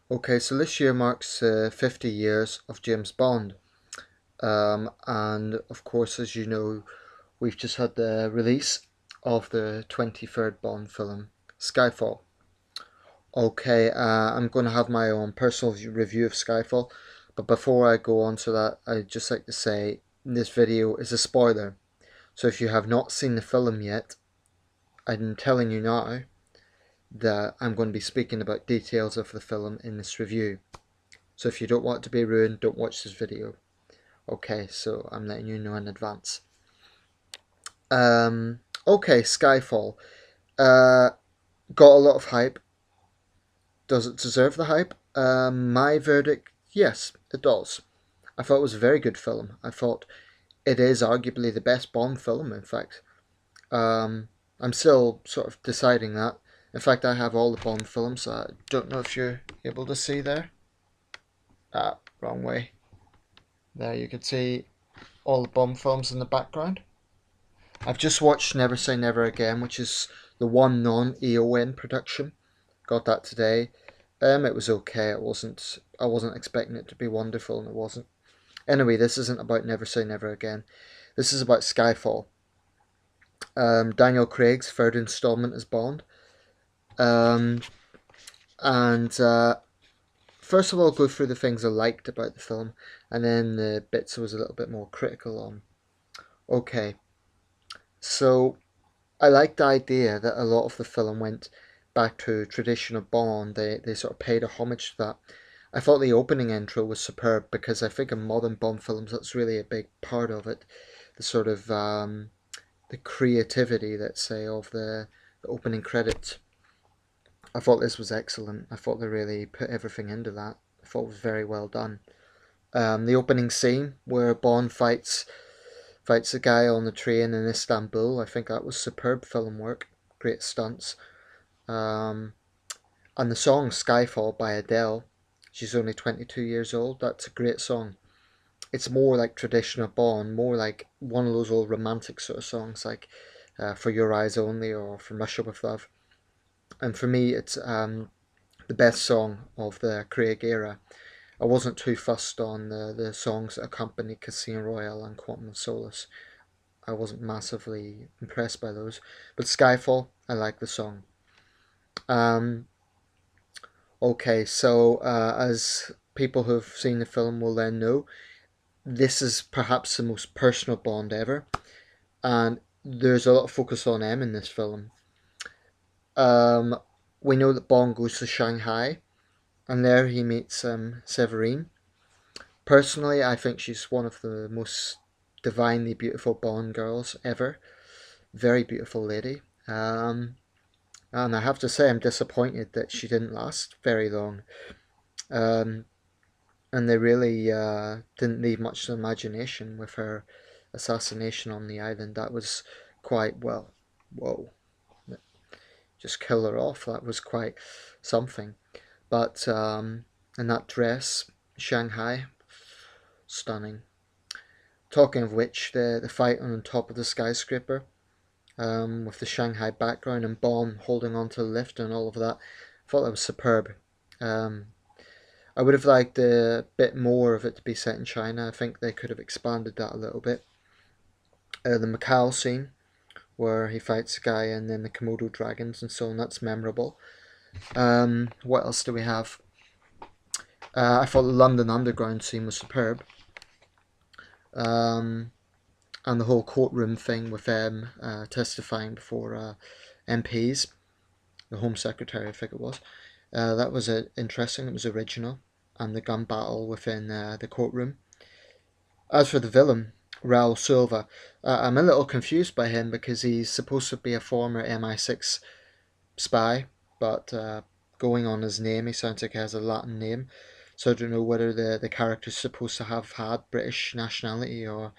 Okay, so this year marks 50 years of James Bond. And of course, as you know, we've just had the release of the 23rd Bond film, Skyfall. Okay, I'm going to have my own personal review of Skyfall, but before I go on to that, I'd just like to say this video is a spoiler. So if you have not seen the film yet, I'm telling you now that I'm going to be speaking about details of the film in this review. So if you don't want it to be ruined, don't watch this video. Okay, so I'm letting you know in advance. Okay, Skyfall. Uh, got a lot of hype. Does it deserve the hype? My verdict, yes, it does. I thought it was a very good film. I thought it is arguably the best Bond film, in fact. I'm still sort of deciding that. In fact, I have all the Bond films. I don't know if you're able to see there. Ah, wrong way. There you can see all the Bond films in the background. I've just watched Never Say Never Again, which is the one non-EON production. Got that today. It was okay. I wasn't expecting it to be wonderful, and it wasn't. Anyway, this isn't about Never Say Never Again. This is about Skyfall. Daniel Craig's third installment as Bond. Um, and First of all, I'll go through the things I liked about the film, and then the bits I was a little bit more critical on. Okay, so I like the idea that a lot of the film went back to traditional Bond. They sort of paid a homage to that. I thought the opening intro was superb because I think in modern Bond films that's really a big part of it. The sort of the creativity, let's say, of the opening credits. I thought this was excellent. I thought they really put everything into that. I thought it was very well done. The opening scene where Bond fights a guy on the train in Istanbul. I think that was superb film work. Great stunts. Um, and the song Skyfall by Adele. She's only 22 years old. That's a great song. It's more like traditional Bond, more like one of those old romantic sort of songs like For Your Eyes Only or From Russia With Love. And for me, it's the best song of the Craig era. I wasn't too fussed on the songs that accompany Casino Royale and Quantum of Solace. I wasn't massively impressed by those. But Skyfall, I like the song. Um, okay, so as people who've seen the film will then know, this is perhaps the most personal Bond ever, and there's a lot of focus on M in this film. Um, we know that Bond goes to Shanghai, and there he meets Severine. Personally, I think she's one of the most divinely beautiful Bond girls ever. Very beautiful lady. And I have to say, I'm disappointed that she didn't last very long. Um, and they really didn't leave much to imagination with her assassination on the island. That was quite, well, whoa, just kill her off. That was quite something. But in that dress, Shanghai, stunning. Talking of which, the fight on top of the skyscraper, with the Shanghai background and Bond holding onto the lift and all of that, I thought that was superb. Um, I would have liked a bit more of it to be set in China. I think they could have expanded that a little bit. The Macau scene, where he fights a guy and then the Komodo dragons and so on, that's memorable. What else do we have? I thought the London Underground scene was superb. Um, and the whole courtroom thing with them testifying before MPs, the Home Secretary, I think it was. That was interesting. It was original, and the gun battle within the courtroom. As for the villain, Raul Silva, I'm a little confused by him because he's supposed to be a former MI6 spy, but going on his name, he sounds like he has a Latin name. So I don't know whether the character's supposed to have had British nationality or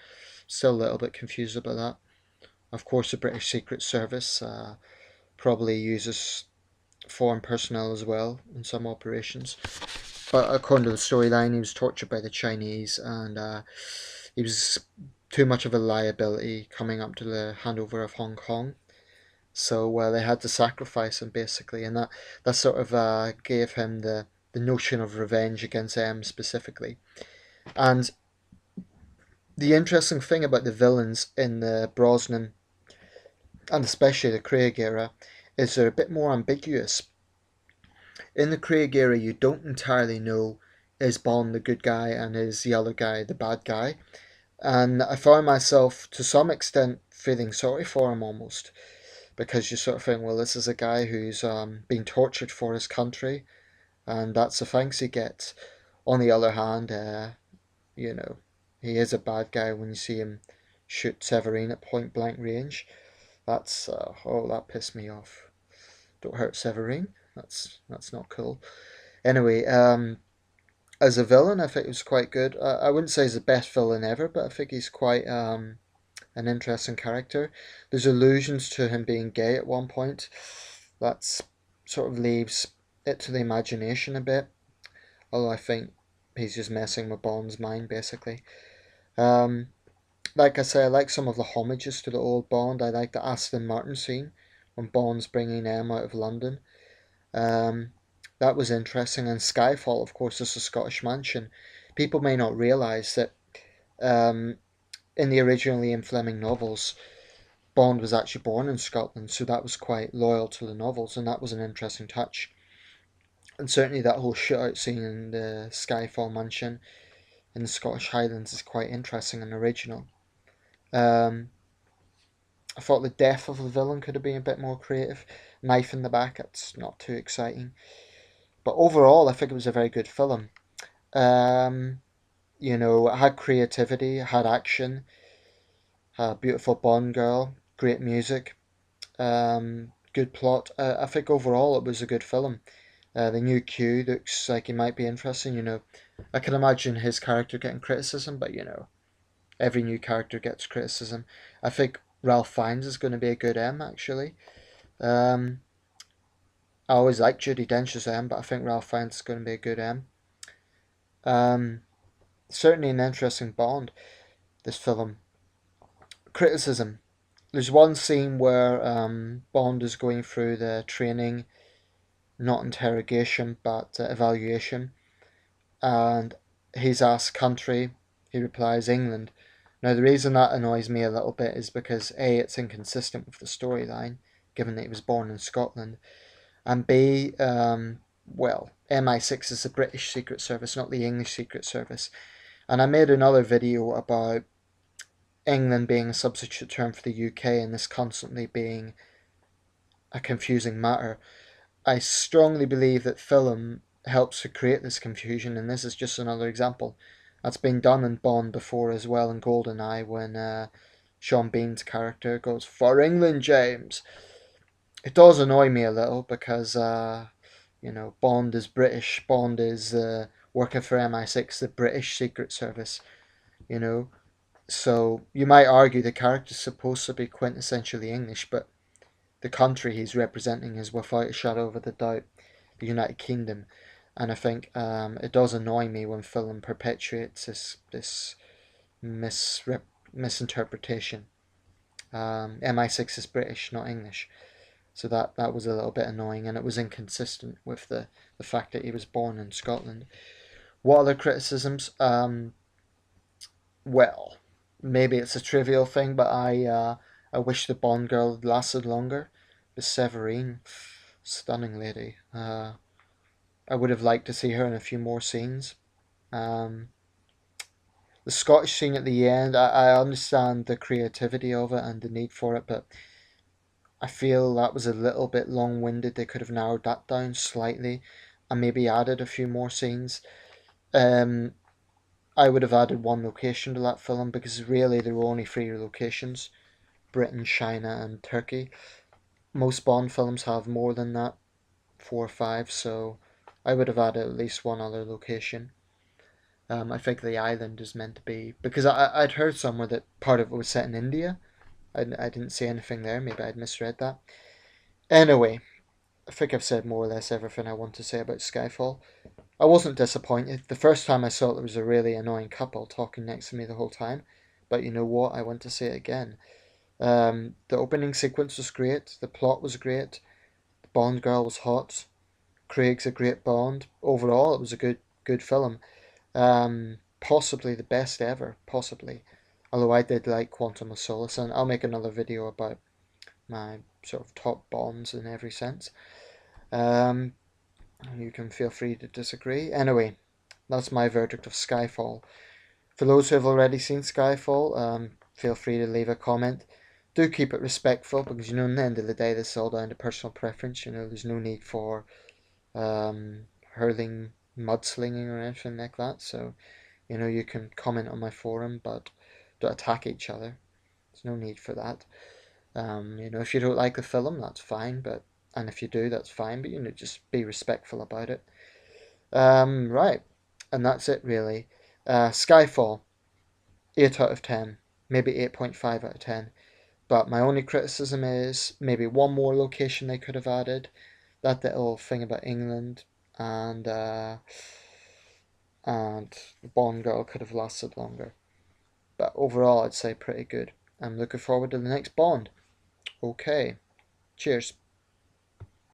still a little bit confused about that. Of course, the British Secret Service probably uses foreign personnel as well in some operations. But according to the storyline, he was tortured by the Chinese and he was too much of a liability coming up to the handover of Hong Kong. So they had to sacrifice him basically, and that sort of gave him the notion of revenge against M specifically. And the interesting thing about the villains in the Brosnan, and especially the Craig era, is they're a bit more ambiguous. In the Craig era, you don't entirely know, is Bond the good guy and is the other guy the bad guy. And I found myself, to some extent, feeling sorry for him almost, because you sort of think, well, this is a guy who's being tortured for his country, and that's the thanks he gets. On the other hand, you know, he is a bad guy when you see him shoot Severine at point blank range. That's that pissed me off. Don't hurt Severine. That's not cool. Anyway, as a villain, I think he was quite good. I wouldn't say he's the best villain ever, but I think he's quite an interesting character. There's allusions to him being gay at one point. That's sort of leaves it to the imagination a bit. Although I think he's just messing with Bond's mind basically. Um, like I say, I like some of the homages to the old Bond. I like the Aston Martin scene when Bond's bringing M out of London. Um, that was interesting. And Skyfall, of course, is a Scottish mansion. People may not realise that um, in the original Ian Fleming novels, Bond was actually born in Scotland, so that was quite loyal to the novels, and that was an interesting touch. And certainly that whole shootout scene in the Skyfall mansion in the Scottish Highlands is quite interesting and original. Um, I thought the death of the villain could have been a bit more creative. Knife in the back, it's not too exciting. But overall, I think it was a very good film. Um, it had creativity, it had action, had a beautiful Bond girl, great music, good plot. I think overall it was a good film. The new Q looks like he might be interesting. I can imagine his character getting criticism, but every new character gets criticism. I think Ralph Fiennes is going to be a good M actually. Um, I always liked Judi Dench's M, but I think Ralph Fiennes is going to be a good M. Um, Certainly an interesting Bond. This film. Criticism. There's one scene where Bond is going through the training, not interrogation, but evaluation, and he's asked country. He replies England. Now, the reason that annoys me a little bit is because A, it's inconsistent with the storyline, given that he was born in Scotland, and B, MI6 is the British Secret Service, not the English Secret Service. And I made another video about England being a substitute term for the UK and this constantly being a confusing matter. I strongly believe that film helps to create this confusion, and this is just another example. That's been done in Bond before as well, in GoldenEye, when Sean Bean's character goes, "For England, James." It does annoy me a little because, Bond is British. Bond is working for MI6, the British Secret Service, you know. So you might argue the character's supposed to be quintessentially English, but the country he's representing is without a shadow of a doubt the United Kingdom. And I think it does annoy me when film perpetuates this misinterpretation. MI6 is British, not English. So that was a little bit annoying, and it was inconsistent with the fact that he was born in Scotland. What other criticisms? Well, maybe it's a trivial thing, but I wish the Bond girl had lasted longer. The Severine, stunning lady. I would have liked to see her in a few more scenes. Um, the Scottish scene at the end, I understand the creativity of it and the need for it, but I feel that was a little bit long winded. They could have narrowed that down slightly and maybe added a few more scenes. Um, I would have added one location to that film because really there were only three locations: Britain, China, and Turkey. Most Bond films have more than that, four or five, so I would have added at least one other location. I think the island is meant to be because I'd heard somewhere that part of it was set in India. I didn't see anything there. Maybe I'd misread that. Anyway, I think I've said more or less everything I want to say about Skyfall. I wasn't disappointed. The first time I saw it, there was a really annoying couple talking next to me the whole time. But you know what? I want to say it again. The opening sequence was great. The plot was great. The Bond girl was hot. Craig's a great Bond. Overall, it was a good film. Possibly the best ever, possibly. Although I did like Quantum of Solace, and I'll make another video about my sort of top Bonds in every sense. Um, you can feel free to disagree. Anyway, that's my verdict of Skyfall. For those who have already seen Skyfall, feel free to leave a comment. Do keep it respectful because, in the end of the day, this is all down to personal preference. There's no need for hurling, mudslinging, or anything like that. So, you can comment on my forum, but don't attack each other. There's no need for that. If you don't like the film, that's fine, and if you do, that's fine, but just be respectful about it. Right, and that's it really. Skyfall, 8 out of 10, maybe 8.5 out of 10. But my only criticism is maybe one more location they could have added. That little thing about England and the Bond girl could have lasted longer. But overall, I'd say pretty good. I'm looking forward to the next Bond. Okay, cheers.